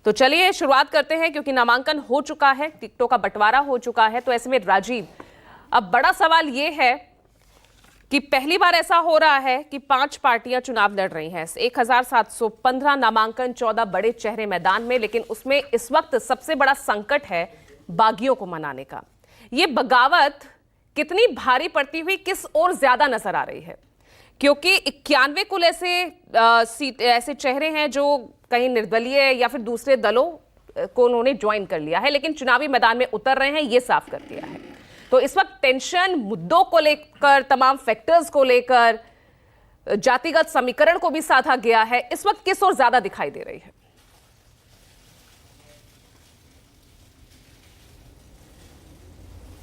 तो चलिए शुरुआत करते हैं, क्योंकि नामांकन हो चुका है, टिकटों का बंटवारा हो चुका है। तो ऐसे में राजीव, अब बड़ा सवाल यह है कि पहली बार ऐसा हो रहा है कि 5 पार्टियां चुनाव लड़ रही हैं। 1715 नामांकन, 14 बड़े चेहरे मैदान में, लेकिन उसमें इस वक्त सबसे बड़ा संकट है बागियों को मनाने का। ये बगावत कितनी भारी पड़ती हुई किस ओर ज्यादा नजर आ रही है, क्योंकि 91 कुल ऐसे चेहरे हैं जो कहीं निर्दलीय या फिर दूसरे दलों को उन्होंने ज्वाइन कर लिया है, लेकिन चुनावी मैदान में उतर रहे हैं, ये साफ कर दिया है। तो इस वक्त टेंशन मुद्दों को लेकर, तमाम फैक्टर्स को लेकर, जातिगत समीकरण को भी साधा गया है। इस वक्त किस ओर ज्यादा दिखाई दे रही है?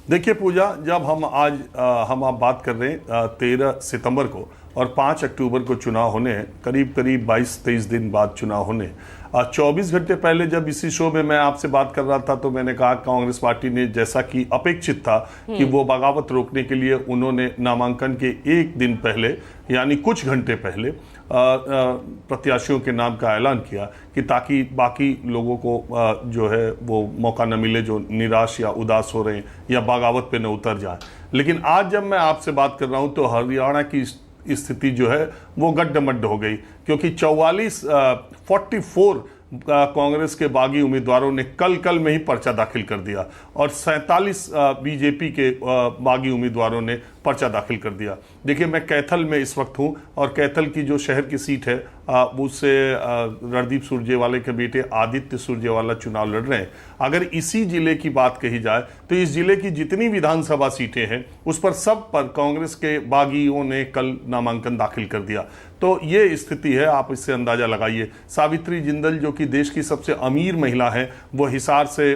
देखिए पूजा, जब हम आप बात कर रहे हैं 13 सितंबर को और 5 अक्टूबर को चुनाव होने हैं, करीब 22-23 दिन बाद चुनाव होने। 24 घंटे पहले जब इसी शो में मैं आपसे बात कर रहा था तो मैंने कहा कांग्रेस पार्टी ने, जैसा कि अपेक्षित था कि वो बगावत रोकने के लिए उन्होंने नामांकन के एक दिन पहले, यानी कुछ घंटे पहले प्रत्याशियों के नाम का ऐलान किया, कि ताकि बाकी लोगों को जो है वो मौका न मिले जो निराश या उदास हो रहे हैं या बगावत पे न उतर जाए। लेकिन आज जब मैं आपसे बात कर रहा हूं तो हरियाणा की स्थिति जो है वो गड्ढमड्ढ हो गई, क्योंकि 44 कांग्रेस के बागी उम्मीदवारों ने कल में ही पर्चा दाखिल कर दिया और 47 बीजेपी के बागी उम्मीदवारों ने पर्चा दाखिल कर दिया। देखिए, मैं कैथल में इस वक्त हूं और कैथल की जो शहर की सीट है उससे रणदीप सुरजेवाला के बेटे आदित्य सुरजेवाला चुनाव लड़ रहे हैं। अगर इसी जिले की बात कही जाए तो इस जिले की जितनी विधानसभा सीटें हैं उस पर सब पर कांग्रेस के बागियों ने कल नामांकन दाखिल कर दिया। तो ये स्थिति है, आप इससे अंदाजा लगाइए। सावित्री जिंदल जो कि देश की सबसे अमीर महिला है, वो हिसार से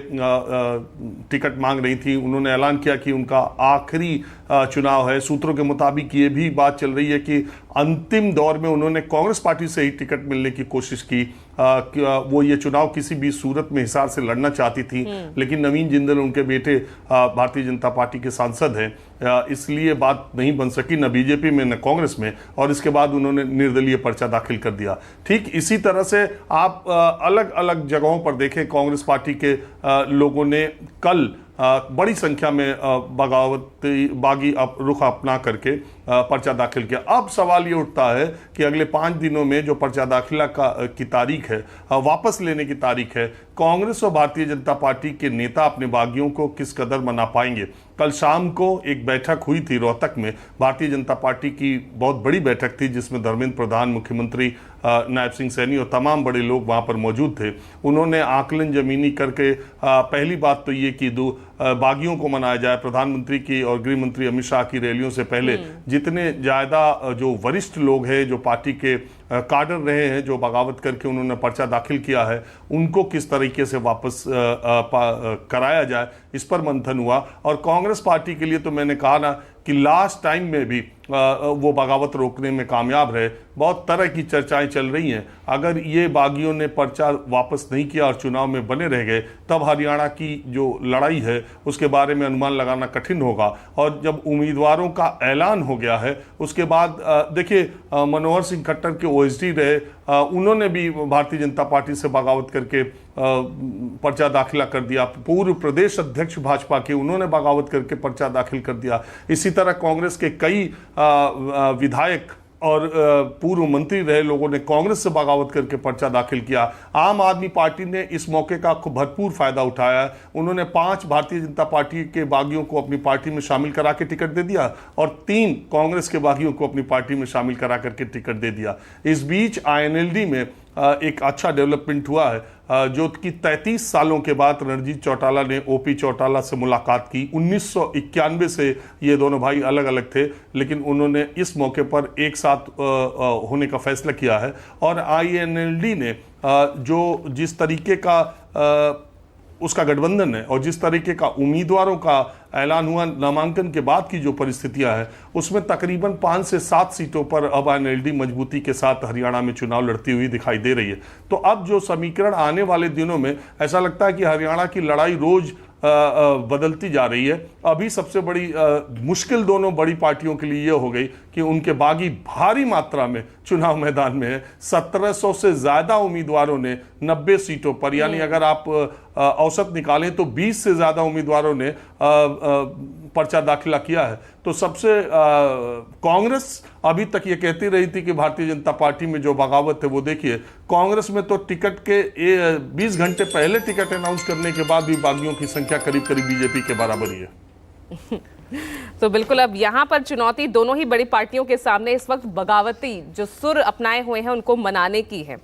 टिकट मांग रही थी। उन्होंने ऐलान किया कि उनका आखिरी चुनाव है। सूत्रों के मुताबिक ये भी बात चल रही है कि अंतिम दौर में उन्होंने कांग्रेस पार्टी से ही टिकट मिलने की कोशिश की। वो ये चुनाव किसी भी सूरत में हिसार से लड़ना चाहती थी, लेकिन नवीन जिंदल उनके बेटे भारतीय जनता पार्टी के सांसद हैं, इसलिए बात नहीं बन सकी न बीजेपी में न कांग्रेस में, और इसके बाद उन्होंने निर्दलीय पर्चा दाखिल कर दिया। ठीक इसी तरह से आप अलग अलग जगहों पर देखें, कांग्रेस पार्टी के लोगों ने कल बड़ी संख्या में बागी रुख अपना करके पर्चा दाखिल किया। अब सवाल ये उठता है कि अगले 5 दिनों में जो पर्चा दाखिला की तारीख है, वापस लेने की तारीख है, कांग्रेस और भारतीय जनता पार्टी के नेता अपने बागियों को किस कदर मना पाएंगे। कल शाम को एक बैठक हुई थी रोहतक में, भारतीय जनता पार्टी की बहुत बड़ी बैठक थी जिसमें धर्मेंद्र प्रधान, मुख्यमंत्री नायब सिंह सैनी और तमाम बड़े लोग वहां पर मौजूद थे। उन्होंने आकलन जमीनी करके पहली बात तो ये कि बागियों को मनाया जाए। प्रधानमंत्री की और गृह मंत्री अमित शाह की रैलियों से पहले जितने ज्यादा जो वरिष्ठ लोग हैं, जो पार्टी के काडर रहे हैं, जो बगावत करके उन्होंने पर्चा दाखिल किया है, उनको किस तरीके से वापस कराया जाए, इस पर मंथन हुआ। और कांग्रेस पार्टी के लिए तो मैंने कहा ना कि लास्ट टाइम में भी वो बगावत रोकने में कामयाब रहे। बहुत तरह की चर्चाएं चल रही हैं। अगर ये बागियों ने पर्चा वापस नहीं किया और चुनाव में बने रह गए, तब हरियाणा की जो लड़ाई है उसके बारे में अनुमान लगाना कठिन होगा। और जब उम्मीदवारों का ऐलान हो गया है उसके बाद देखिए, मनोहर सिंह खट्टर के ओएसडी रहे, उन्होंने भी भारतीय जनता पार्टी से बगावत करके पर्चा दाखिला कर दिया। पूर्व प्रदेश अध्यक्ष भाजपा के, उन्होंने बगावत करके पर्चा दाखिल कर दिया। इसी तरह कांग्रेस के कई विधायक और पूर्व मंत्री रहे लोगों ने कांग्रेस से बगावत करके पर्चा दाखिल किया। आम आदमी पार्टी ने इस मौके का भरपूर फायदा उठाया। उन्होंने 5 भारतीय जनता पार्टी के बागियों को अपनी पार्टी में शामिल करा के टिकट दे दिया और 3 कांग्रेस के बागियों को अपनी पार्टी में शामिल करा करके टिकट दे दिया। इस बीच INLD में एक अच्छा डेवलपमेंट हुआ है, जो कि 33 सालों के बाद रणजीत चौटाला ने OP चौटाला से मुलाकात की। 1991 से ये दोनों भाई अलग अलग थे, लेकिन उन्होंने इस मौके पर एक साथ होने का फैसला किया है। और INLD ने जो जिस तरीके का उसका गठबंधन है और जिस तरीके का उम्मीदवारों का ऐलान हुआ नामांकन के बाद की जो परिस्थितियां हैं, उसमें तकरीबन 5 से 7 सीटों पर अब INLD मजबूती के साथ हरियाणा में चुनाव लड़ती हुई दिखाई दे रही है। तो अब जो समीकरण आने वाले दिनों में ऐसा लगता है कि हरियाणा की लड़ाई रोज बदलती जा रही है। अभी सबसे बड़ी मुश्किल दोनों बड़ी पार्टियों के लिए ये हो गई कि उनके बागी भारी मात्रा में चुनाव मैदान में है। 1700 से ज्यादा उम्मीदवारों ने 90 सीटों पर, यानी अगर आप औसत निकालें तो 20 से ज्यादा उम्मीदवारों ने पर्चा दाखिला किया है। तो सबसे कांग्रेस अभी तक ये कहती रही थी कि भारतीय जनता पार्टी में जो बगावत है वो देखिए, कांग्रेस में तो टिकट के 20 घंटे पहले टिकट अनाउंस करने के बाद भी बागियों की संख्या करीब करीब बीजेपी के बराबर ही है। तो बिल्कुल अब यहाँ पर चुनौती दोनों ही बड़ी पार्टियों के सामने इस वक्त बगावती जो सुर अपनाए हुए हैं उनको मनाने की है।